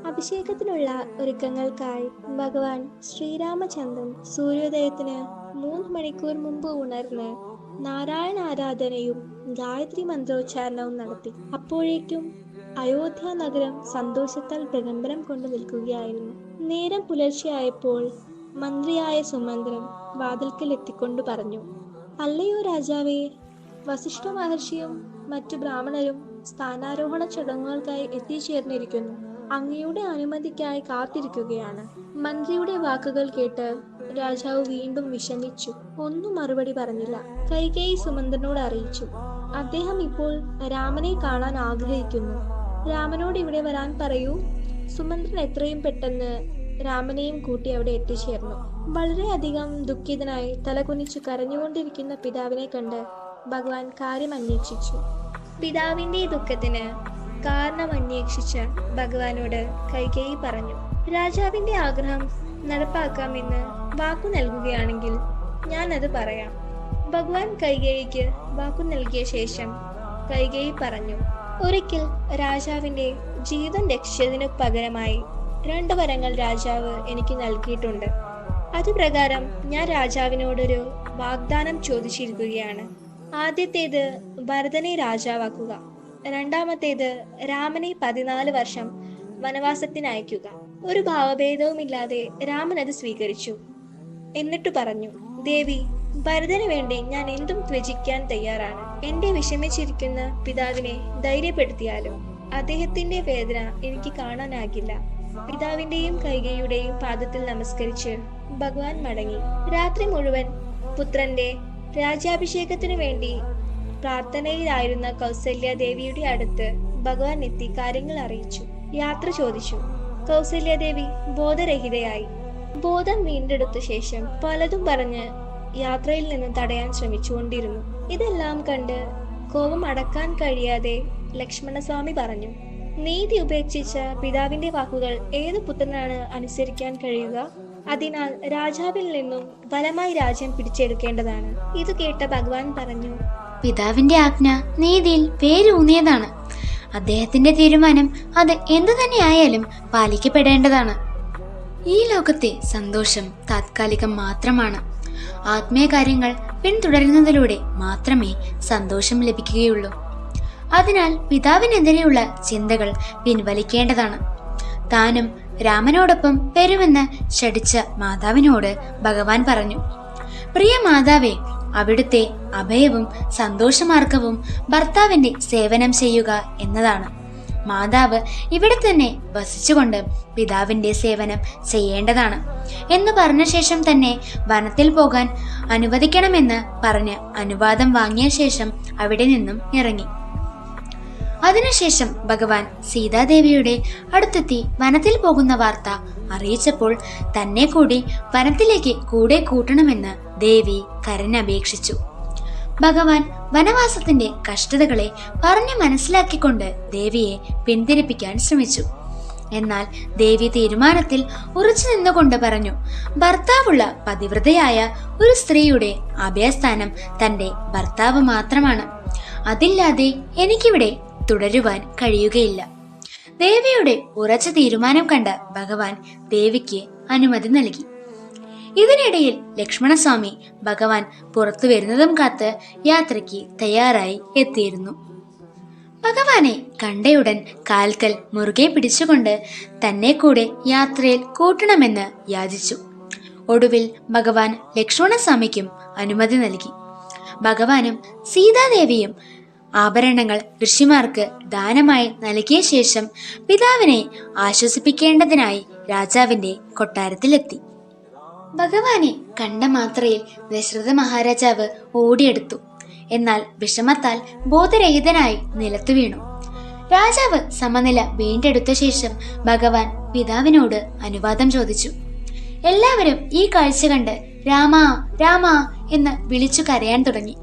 അഭിഷേകത്തിനുള്ള ഒരുക്കങ്ങൾക്കായി ഭഗവാൻ ശ്രീരാമചന്ദ്രൻ സൂര്യോദയത്തിന് 3 മണിക്കൂർ മുമ്പ് ഉണർന്ന് നാരായണ ആരാധനയും ഗായത്രി മന്ത്രോച്ചാരണവും നടത്തി. അപ്പോഴേക്കും അയോധ്യ നഗരം സന്തോഷത്താൽ പ്രകമ്പനം കൊണ്ടു നിൽക്കുകയായിരുന്നു. നേരം പുലർച്ചെയായപ്പോൾ മന്ത്രിയായ സുമന്ത്രൻ വാതിൽക്കൽ എത്തിക്കൊണ്ടു പറഞ്ഞു: "അല്ലയോ രാജാവേ, വസിഷ്ഠ മഹർഷിയും മറ്റു ബ്രാഹ്മണരും സ്ഥാനാരോഹണ ചടങ്ങുകൾക്കായി എത്തിച്ചേർന്നിരിക്കുന്നു. അങ്ങയുടെ അനുമതിക്കായി കാത്തിരിക്കുകയാണ്." മന്ത്രിയുടെ വാക്കുകൾ കേട്ട് രാജാവ് വീണ്ടും വിഷമിച്ചു. ഒന്നും മറുപടി പറഞ്ഞില്ല. കൈകേയി സുമന്ത്രനോട് അറിയിച്ചു: "അദ്ദേഹം ഇപ്പോൾ രാമനെ കാണാൻ ആഗ്രഹിക്കുന്നു. രാമനോട് ഇവിടെ വരാൻ പറയൂ." സുമന്ത്രൻ എത്രയും പെട്ടെന്ന് രാമനെയും കൂട്ടി അവിടെ എത്തിച്ചേർന്നു. വളരെയധികം ദുഃഖിതനായി തലകുനിച്ചു കരഞ്ഞുകൊണ്ടിരിക്കുന്ന പിതാവിനെ കണ്ട് ഭഗവാൻ കാര്യം അന്വേഷിച്ചു. പിതാവിന്റെ ദുഃഖത്തിന് കാരണം അന്വേഷിച്ച ഭഗവാനോട് കൈകേയി പറഞ്ഞു: "രാജാവിന്റെ ആഗ്രഹം നടപ്പാക്കാമെന്ന് വാക്കു നൽകുകയാണെങ്കിൽ ഞാൻ അത് പറയാം." ഭഗവാൻ കൈകേയിക്ക് വാക്കു നൽകിയ ശേഷം കൈകേയി പറഞ്ഞു: "ഒരിക്കൽ രാജാവിന്റെ ജീവൻ രക്ഷിച്ചതിനു പകരമായി 2 വരങ്ങൾ രാജാവ് എനിക്ക് നൽകിയിട്ടുണ്ട്. അതുപ്രകാരം ഞാൻ രാജാവിനോടൊരു വാഗ്ദാനം ചോദിച്ചിരിക്കുകയാണ്. ആദ്യത്തേത് ഭരതനെ രാജാവാക്കുക, രണ്ടാമത്തേത് രാമനെ 14 വർഷം വനവാസത്തിനയക്കുക." ഒരു ഭാവഭേദവുമില്ലാതെ രാമൻ അത് സ്വീകരിച്ചു. എന്നിട്ടു പറഞ്ഞു: "ദേവി, ഭരതന് വേണ്ടി ഞാൻ എന്തും ത്യജിക്കാൻ തയ്യാറാണ്. എന്റെ വിഷമിച്ചിരിക്കുന്ന പിതാവിനെ ധൈര്യപ്പെടുത്തിയാലും അദ്ദേഹത്തിന്റെ വേദന എനിക്ക് കാണാനാകില്ല." പിതാവിന്റെയും കൈകേയിയുടെയും പാദത്തിൽ നമസ്കരിച്ച് ഭഗവാൻ മടങ്ങി. രാത്രി മുഴുവൻ പുത്രന്റെ രാജ്യാഭിഷേകത്തിനു വേണ്ടി പ്രാർത്ഥനയിലായിരുന്ന കൗസല്യാദേവിയുടെ അടുത്ത് ഭഗവാൻ എത്തി കാര്യങ്ങൾ അറിയിച്ചു. യാത്ര ചോദിച്ചു. കൗസല്യാദേവി ബോധരഹിതയായി. ബോധം വീണ്ടെടുത്ത ശേഷം പലതും പറഞ്ഞ് യാത്രയിൽ നിന്ന് തടയാൻ ശ്രമിച്ചുകൊണ്ടിരുന്നു. ഇതെല്ലാം കണ്ട് കോപം അടക്കാൻ കഴിയാതെ ലക്ഷ്മണസ്വാമി പറഞ്ഞു: "നീതി ഉപേക്ഷിച്ച പിതാവിന്റെ വാക്കുകൾ ഏത് പുത്രനാണ് അനുസരിക്കാൻ കഴിയുക? അതിനാൽ രാജാവിൽ നിന്നും ബലമായി രാജ്യം പിടിച്ചെടുക്കേണ്ടതാണ്." ഇത് കേട്ട ഭഗവാൻ പറഞ്ഞു: "പിതാവിന്റെ ആജ്ഞ നീതിയിൽ വേരൂന്നിയതാണ്. അദ്ദേഹത്തിന്റെ തീരുമാനം അത് എന്തു തന്നെയായാലും പാലിക്കപ്പെടേണ്ടതാണ്. ഈ ലോകത്തെ സന്തോഷം താത്കാലികം മാത്രമാണ്. ആത്മീയ കാര്യങ്ങൾ പിന്തുടരുന്നതിലൂടെ മാത്രമേ സന്തോഷം ലഭിക്കുകയുള്ളൂ. അതിനാൽ പിതാവിനെതിരെയുള്ള ചിന്തകൾ പിൻവലിക്കേണ്ടതാണ്." താനും രാമനോടൊപ്പം വരുമെന്ന് ശഠിച്ച മാതാവിനോട് ഭഗവാൻ പറഞ്ഞു: "പ്രിയ മാതാവേ, അവിടുത്തെ അഭയവും സന്തോഷമാർഗവും ഭർത്താവിന്റെ സേവനം ചെയ്യുക എന്നതാണ്. മാതാവ് ഇവിടെ തന്നെ വസിച്ചുകൊണ്ട് പിതാവിന്റെ സേവനം ചെയ്യേണ്ടതാണ്" എന്ന് പറഞ്ഞ ശേഷം തന്നെ വനത്തിൽ പോകാൻ അനുവദിക്കണമെന്ന് പറഞ്ഞ് അനുവാദം വാങ്ങിയ ശേഷം അവിടെ നിന്നും ഇറങ്ങി. അതിനുശേഷം ഭഗവാൻ സീതാദേവിയുടെ അടുത്തെത്തി വനത്തിൽ പോകുന്ന വാർത്ത അറിയിച്ചപ്പോൾ തന്നെ കൂടി വനത്തിലേക്ക് കൂടെ കൂട്ടണമെന്ന് ദേവി കരഞ്ഞപേക്ഷിച്ചു. ഭഗവാൻ വനവാസത്തിന്റെ കഷ്ടതകളെ പറഞ്ഞു മനസ്സിലാക്കിക്കൊണ്ട് ദേവിയെ പിന്തിരിപ്പിക്കാൻ ശ്രമിച്ചു. എന്നാൽ ദേവി തീരുമാനത്തിൽ ഉറച്ചു നിന്നുകൊണ്ട് പറഞ്ഞു: "ഭർത്താവുള്ള പതിവ്രതയായ ഒരു സ്ത്രീയുടെ അഭയസ്ഥാനം തന്റെ ഭർത്താവ് മാത്രമാണ്. അതില്ലാതെ എനിക്കിവിടെ തുടരുവാൻ കഴിയുകയില്ല." ദേവിയുടെ ഉറച്ച തീരുമാനം കണ്ട ഭഗവാൻ ദേവിക്ക് അനുമതി നൽകി. ഇതിനിടയിൽ ലക്ഷ്മണസ്വാമി ഭഗവാൻ പുറത്തു വരുന്നതും കാത്ത് യാത്രയ്ക്ക് തയ്യാറായി എത്തിയിരുന്നു. ഭഗവാനെ കണ്ടയുടൻ കാൽക്കൽ മുറുകെ പിടിച്ചുകൊണ്ട് തന്നെ കൂടെ യാത്രയിൽ കൂട്ടണമെന്ന് യാചിച്ചു. ഒടുവിൽ ഭഗവാൻ ലക്ഷ്മണസ്വാമിക്കും അനുമതി നൽകി. ഭഗവാനും സീതാദേവിയും ആഭരണങ്ങൾ ഋഷിമാർക്ക് ദാനമായി നൽകിയ ശേഷം പിതാവിനെ ആശ്വസിപ്പിക്കേണ്ടതിനായി രാജാവിന്റെ കൊട്ടാരത്തിലെത്തി. ഭഗവാനെ കണ്ട മാത്രയിൽ ദശരഥ മഹാരാജാവ് ഓടിയെടുത്തു. എന്നാൽ വിഷമത്താൽ ബോധരഹിതനായി നിലത്തു വീണു. രാജാവ് സമനില വീണ്ടെടുത്ത ശേഷം ഭഗവാൻ പിതാവിനോട് അനുവാദം ചോദിച്ചു. എല്ലാവരും ഈ കാഴ്ച കണ്ട് "രാമാ, രാമാ" എന്ന് വിളിച്ചു കരയാൻ തുടങ്ങി.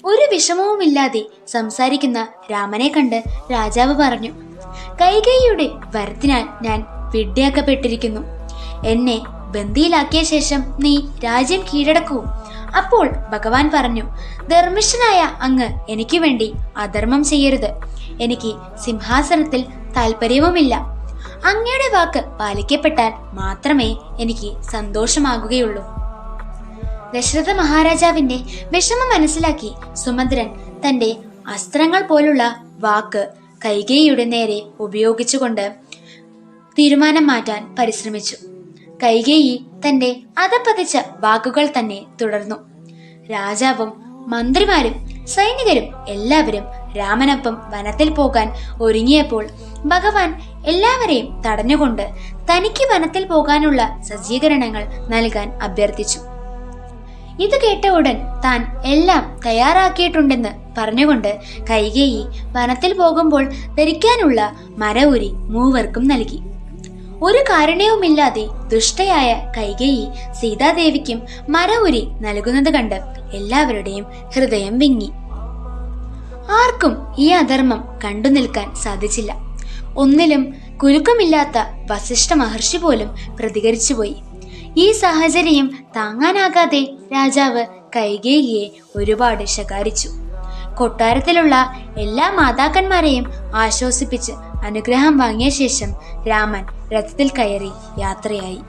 ഒരു വിഷമവുമില്ലാതെ സംസാരിക്കുന്ന രാമനെ കണ്ട് രാജാവ് പറഞ്ഞു: "കൈകേയിയുടെ വരത്തിനാൽ ഞാൻ വിഡ്ഢിയാക്കപ്പെട്ടിരിക്കുന്നു. എന്നെ ബന്ദിയിലാക്കിയ ശേഷം നീ രാജ്യം കീഴടക്കൂ. അപ്പോൾ ഭഗവാൻ പറഞ്ഞു, ധർമ്മിഷ്ഠനായ അങ്ങ് എനിക്ക് വേണ്ടി അധർമ്മം ചെയ്യരുത്. എനിക്ക് സിംഹാസനത്തിൽ താല്പര്യവുമില്ല. അങ്ങയുടെ വാക്ക് പാലിക്കപ്പെട്ടാൽ മാത്രമേ എനിക്ക് സന്തോഷമാകുകയുള്ളൂ. ദശരഥ മഹാരാജാവിന്റെ വിഷമം മനസ്സിലാക്കി സുമന്ത്രൻ തന്റെ അസ്ത്രങ്ങൾ പോലുള്ള വാക്ക് കൈകേയിയുടെ നേരെ ഉപയോഗിച്ചുകൊണ്ട് തീരുമാനം മാറ്റാൻ പരിശ്രമിച്ചു. കൈകേയി തന്റെ അധപ്പതിച്ച വാക്കുകൾ തന്നെ തുടർന്നു. രാജാവും മന്ത്രിമാരും സൈനികരും എല്ലാവരും രാമനൊപ്പം വനത്തിൽ പോകാൻ ഒരുങ്ങിയപ്പോൾ ഭഗവാൻ എല്ലാവരെയും തടഞ്ഞുകൊണ്ട് തനിക്ക് വനത്തിൽ പോകാനുള്ള സജ്ജീകരണങ്ങൾ നൽകാൻ അഭ്യർത്ഥിച്ചു. ഇത് കേട്ട ഉടൻ താൻ എല്ലാം തയ്യാറാക്കിയിട്ടുണ്ടെന്ന് പറഞ്ഞുകൊണ്ട് കൈകേയി വനത്തിൽ പോകുമ്പോൾ ധരിക്കാനുള്ള മരവുരി മൂവർക്കും നൽകി. ഒരു കാരണവുമില്ലാതെ ദുഷ്ടയായ കൈകേയി സീതാദേവിക്കും മരവുരി നൽകുന്നത് കണ്ട് എല്ലാവരുടെയും ഹൃദയം വിങ്ങി. ആർക്കും ഈ അധർമ്മം കണ്ടു നിൽക്കാൻ സാധിച്ചില്ല. ഒന്നിലും കുലുക്കമില്ലാത്ത വസിഷ്ഠ മഹർഷി പോലും പ്രതികരിച്ചുപോയി. ഈ സാഹചര്യം താങ്ങാനാകാതെ രാജാവ് കൈകേയിയെ ഒരുപാട് ശകാരിച്ചു. കൊട്ടാരത്തിലുള്ള എല്ലാ മാതാക്കന്മാരെയും ആശ്വസിപ്പിച്ച് അനുഗ്രഹം വാങ്ങിയ ശേഷം രാമൻ രഥത്തിൽ കയറി യാത്രയായി.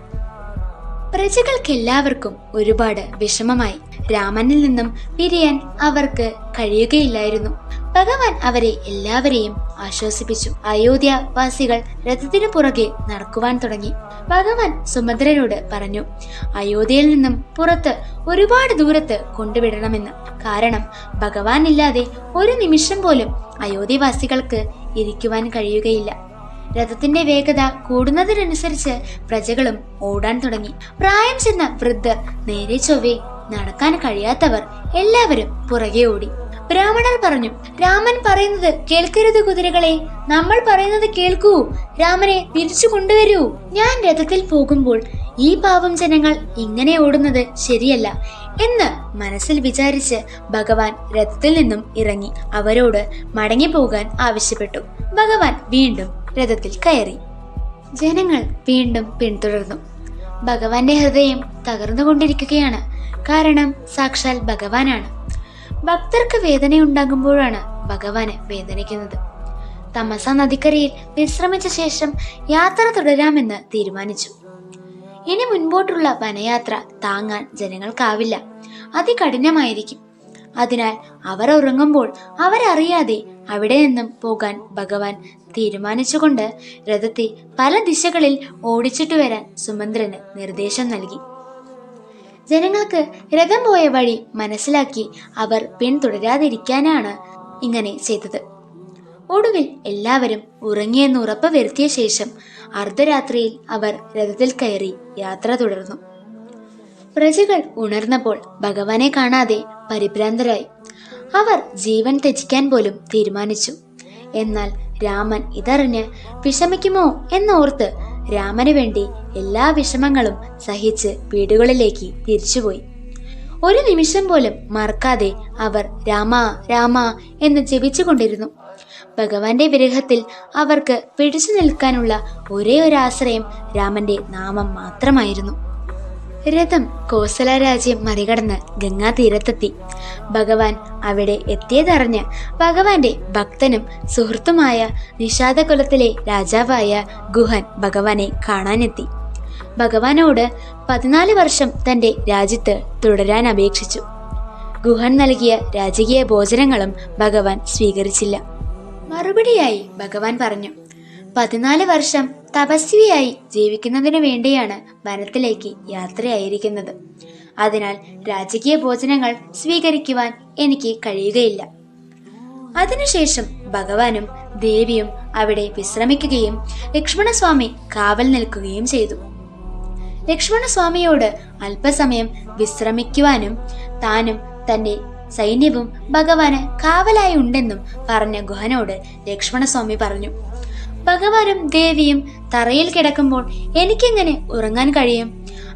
പ്രജകൾക്കെല്ലാവർക്കും ഒരുപാട് വിഷമമായി. രാമനിൽ നിന്നും പിരിയാൻ അവർക്ക് കഴിയുകയില്ലായിരുന്നു. ഭഗവാൻ അവരെ എല്ലാവരെയും ആശ്വസിപ്പിച്ചു. അയോധ്യാവാസികൾ രഥത്തിനു പുറകെ നടക്കുവാൻ തുടങ്ങി. ഭഗവാൻ സുഭദ്രനോട് പറഞ്ഞു, അയോധ്യയിൽ നിന്നും പുറത്ത് ഒരുപാട് ദൂരത്ത് കൊണ്ടുവിടണമെന്ന്. കാരണം ഭഗവാൻ ഇല്ലാതെ ഒരു നിമിഷം പോലും അയോധ്യവാസികൾക്ക് ഇരിക്കുവാൻ കഴിയുകയില്ല. രഥത്തിന്റെ വേഗത കൂടുന്നതിനനുസരിച്ച് പ്രജകളും ഓടാൻ തുടങ്ങി. പ്രായം ചെന്ന വൃദ്ധർ, നേരെ ചൊവ്വേ നടക്കാൻ കഴിയാത്തവർ എല്ലാവരും പുറകെ ഓടി. ബ്രാഹ്മണർ പറഞ്ഞു, രാമൻ പറയുന്നത് കേൾക്കരുത് കുതിരകളെ, നമ്മൾ പറയുന്നത് കേൾക്കൂ. രാമനെ തിരിച്ചു കൊണ്ടുവരൂ. ഞാൻ രഥത്തിൽ പോകുമ്പോൾ ഈ പാവം ജനങ്ങൾ ഇങ്ങനെ ഓടുന്നത് ശരിയല്ല എന്ന് മനസ്സിൽ വിചാരിച്ച് ഭഗവാൻ രഥത്തിൽ നിന്നും ഇറങ്ങി അവരോട് മടങ്ങിപ്പോകാൻ ആവശ്യപ്പെട്ടു. ഭഗവാൻ വീണ്ടും രഥത്തിൽ കയറി. ജനങ്ങൾ വീണ്ടും പിന്തുടർന്നു. ഭഗവാന്റെ ഹൃദയം തകർന്നുകൊണ്ടിരിക്കുകയാണ്. കാരണം സാക്ഷാൽ ഭഗവാനാണ്. ഭക്തർക്ക് വേദനയുണ്ടാകുമ്പോഴാണ് ഭഗവാന് വേദനിക്കുന്നത്. തമസ നദിക്കരയിൽ വിശ്രമിച്ച ശേഷം യാത്ര തുടരാമെന്ന് തീരുമാനിച്ചു. ഇനി മുൻപോട്ടുള്ള വനയാത്ര താങ്ങാൻ ജനങ്ങൾക്കാവില്ല. അതികഠിനമായിരിക്കും. അതിനാൽ അവർ ഉറങ്ങുമ്പോൾ അവരറിയാതെ അവിടെ നിന്നും പോകാൻ ഭഗവാൻ തീരുമാനിച്ചുകൊണ്ട് രഥത്തെ പല ദിശകളിൽ ഓടിച്ചിട്ട് വരാൻ സുമന്ത്രന് നിർദ്ദേശം നൽകി. ജനങ്ങൾക്ക് രഥം പോയ വഴി മനസ്സിലാക്കി അവർ പിന്തുടരാതിരിക്കാനാണ് ഇങ്ങനെ ചെയ്തത്. ഒടുവിൽ എല്ലാവരും ഉറങ്ങിയെന്ന് ഉറപ്പ് വരുത്തിയ ശേഷം അർദ്ധരാത്രിയിൽ അവർ രഥത്തിൽ കയറി യാത്ര തുടർന്നു. പ്രജകൾ ഉണർന്നപ്പോൾ ഭഗവാനെ കാണാതെ പരിഭ്രാന്തരായി. അവർ ജീവൻ ത്യജിക്കാൻ പോലും തീരുമാനിച്ചു. എന്നാൽ രാമൻ ഇതറിഞ്ഞ് വിഷമിക്കുമോ എന്നോർത്ത് രാമന് വേണ്ടി എല്ലാ വിഷമങ്ങളും സഹിച്ച് വീടുകളിലേക്ക് തിരിച്ചുപോയി. ഒരു നിമിഷം പോലും മറക്കാതെ അവർ രാമ രാമ എന്ന് ജപിച്ചുകൊണ്ടിരുന്നു. ഭഗവാന്റെ വിരഹത്തിൽ അവർക്ക് പിടിച്ചു നിൽക്കാനുള്ള ഒരേ ഒരു ആശ്രയം രാമന്റെ നാമം മാത്രമായിരുന്നു. രഥം കോസല രാജ്യം മറികടന്ന് ഗംഗാ തീരത്തെത്തി. ഭഗവാൻ അവിടെ എത്തിയതറിഞ്ഞ് ഭഗവാന്റെ ഭക്തനും സുഹൃത്തുമായ നിഷാദകുലത്തിലെ രാജാവായ ഗുഹൻ ഭഗവാനെ കാണാനെത്തി. ഭഗവാനോട് 14 വർഷം തന്റെ രാജ്യത്ത് തുടരാൻ അപേക്ഷിച്ചു. ഗുഹൻ നൽകിയ രാജകീയ ഭോജനങ്ങളും ഭഗവാൻ സ്വീകരിച്ചില്ല. മറുപടിയായി ഭഗവാൻ പറഞ്ഞു, 14 വർഷം തപസ്വിയായി ജീവിക്കുന്നതിനു വേണ്ടിയാണ് വനത്തിലേക്ക് യാത്രയായിരിക്കുന്നത്. അതിനാൽ രാജകീയ ഭോജനങ്ങൾ സ്വീകരിക്കുവാൻ എനിക്ക് കഴിയുകയില്ല. അതിനുശേഷം ഭഗവാനും ദേവിയും അവിടെ വിശ്രമിക്കുകയും ലക്ഷ്മണസ്വാമി കാവൽ നിൽക്കുകയും ചെയ്തു. ലക്ഷ്മണസ്വാമിയോട് അല്പസമയം വിശ്രമിക്കുവാനും താനും തന്റെ സൈന്യവും ഭഗവാന് കാവലായി ഉണ്ടെന്നും പറഞ്ഞ ഗുഹനോട് ലക്ഷ്മണസ്വാമി പറഞ്ഞു. ഭഗവാനും ദേവിയും തറയിൽ കിടക്കുമ്പോൾ എനിക്കെങ്ങനെ ഉറങ്ങാൻ കഴിയും?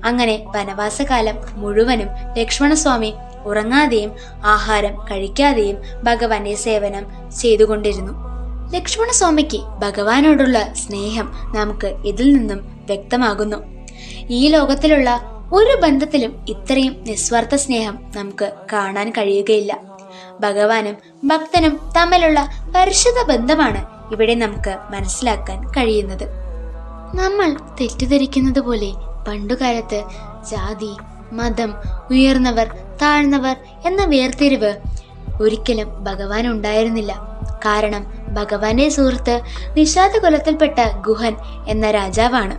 അങ്ങനെ വനവാസകാലം മുഴുവനും ലക്ഷ്മണസ്വാമി ഉറങ്ങാതെയും ആഹാരം കഴിക്കാതെയും ഭഗവാന്റെ സേവനം ചെയ്തുകൊണ്ടിരുന്നു. ലക്ഷ്മണസ്വാമിക്ക് ഭഗവാനോടുള്ള സ്നേഹം നമുക്ക് ഇതിൽ നിന്നും വ്യക്തമാകുന്നു. ഈ ലോകത്തിലുള്ള ഒരു ബന്ധത്തിലും ഇത്രയും നിസ്വാർത്ഥ സ്നേഹം നമുക്ക് കാണാൻ കഴിയുകയില്ല. ഭഗവാനും ഭക്തനും തമ്മിലുള്ള പരിശുദ്ധ ബന്ധമാണ് ഇവിടെ നമുക്ക് മനസ്സിലാക്കാൻ കഴിയുന്നത്. നമ്മൾ തെറ്റിദ്ധരിക്കുന്നത് പോലെ പണ്ടുകാലത്ത് ജാതി, മതം, ഉയർന്നവർ, താഴ്ന്നവർ എന്ന വേർതിരിവ് ഒരിക്കലും ഭഗവാൻ ഉണ്ടായിരുന്നില്ല. കാരണം ഭഗവാന്റെ സുഹൃത്ത് നിഷാദ കുലത്തിൽപ്പെട്ട ഗുഹൻ എന്ന രാജാവാണ്.